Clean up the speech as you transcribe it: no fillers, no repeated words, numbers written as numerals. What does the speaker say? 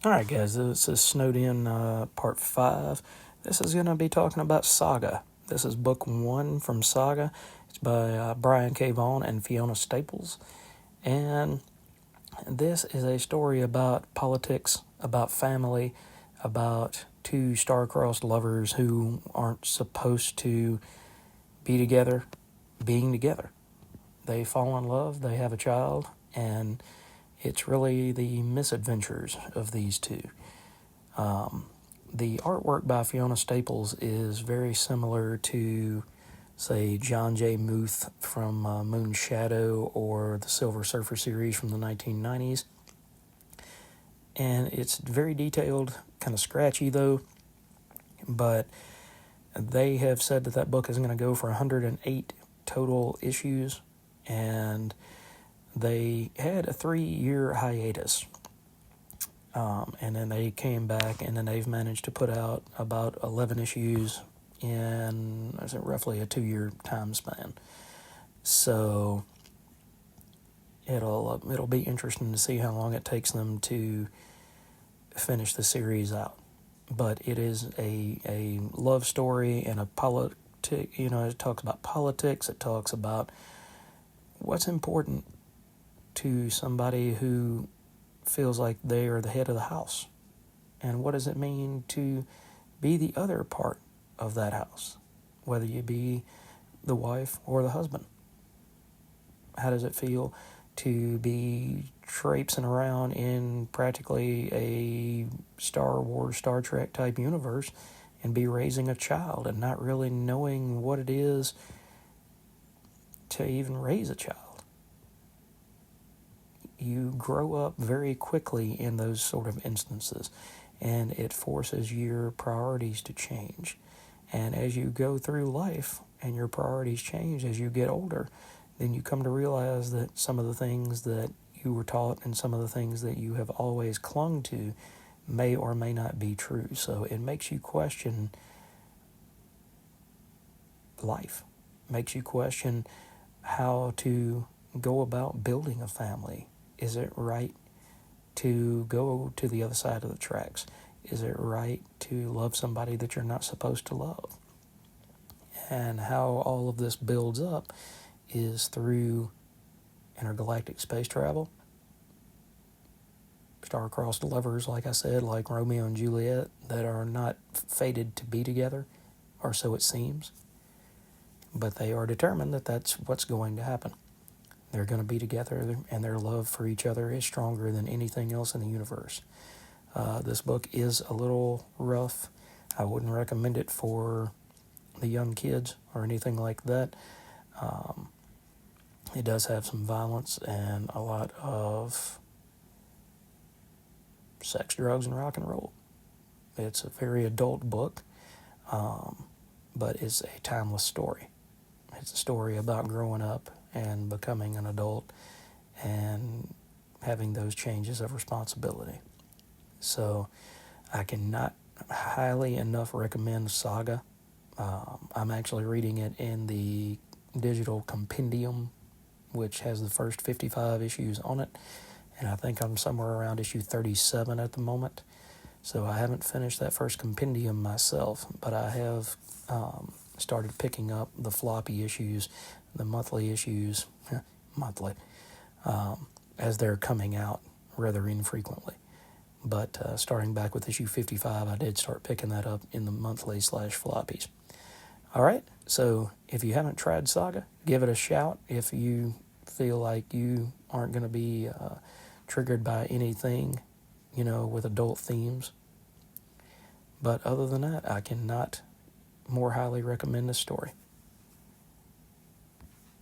Alright, guys, this is Snowed In Part 5. This is going to be talking about Saga. This is Book 1 from Saga. It's by Brian K. Vaughn and Fiona Staples. And this is a story about politics, about family, about two star-crossed lovers who aren't supposed to be together, being together. They fall in love, they have a child, and it's really the misadventures of these two. The artwork by Fiona Staples is very similar to, say, John J. Muth from Moon Shadow or the Silver Surfer series from the 1990s. And it's very detailed, kind of scratchy though, but they have said that book is going to go for 108 total issues, and they had a 3-year hiatus, and then they came back, and then they've managed to put out about 11 issues in roughly a 2-year time span. So it'll be interesting to see how long it takes them to finish the series out. But it is a love story and a it talks about politics. It talks about what's important to somebody who feels like they are the head of the house, and what does it mean to be the other part of that house, whether you be the wife or the husband. How does it feel to be traipsing around in practically a Star Wars, Star Trek type universe and be raising a child and not really knowing what it is to even raise a child? You grow up very quickly in those sort of instances, and it forces your priorities to change. And as you go through life and your priorities change as you get older, then you come to realize that some of the things that you were taught and some of the things that you have always clung to may or may not be true. So it makes you question life, makes you question how to go about building a family. Is it right to go to the other side of the tracks? Is it right to love somebody that you're not supposed to love? And how all of this builds up is through intergalactic space travel, star-crossed lovers, like I said, like Romeo and Juliet, that are not fated to be together, or so it seems. But they are determined that that's what's going to happen. They're going to be together, and their love for each other is stronger than anything else in the universe. This book is a little rough. I wouldn't recommend it for the young kids or anything like that. It does have some violence and a lot of sex, drugs, and rock and roll. It's a very adult book, but it's a timeless story. It's a story about growing up and becoming an adult and having those changes of responsibility. So I cannot highly enough recommend Saga. I'm actually reading it in the digital compendium, which has the first 55 issues on it, and I think I'm somewhere around issue 37 at the moment. So I haven't finished that first compendium myself, but I have started picking up the floppy issues, the monthly issues, as they're coming out rather infrequently. But starting back with issue 55, I did start picking that up in the monthly /floppies. All right, so if you haven't tried Saga, give it a shout. If you feel like you aren't going to be triggered by anything, with adult themes. But other than that, I cannot more highly recommend this story.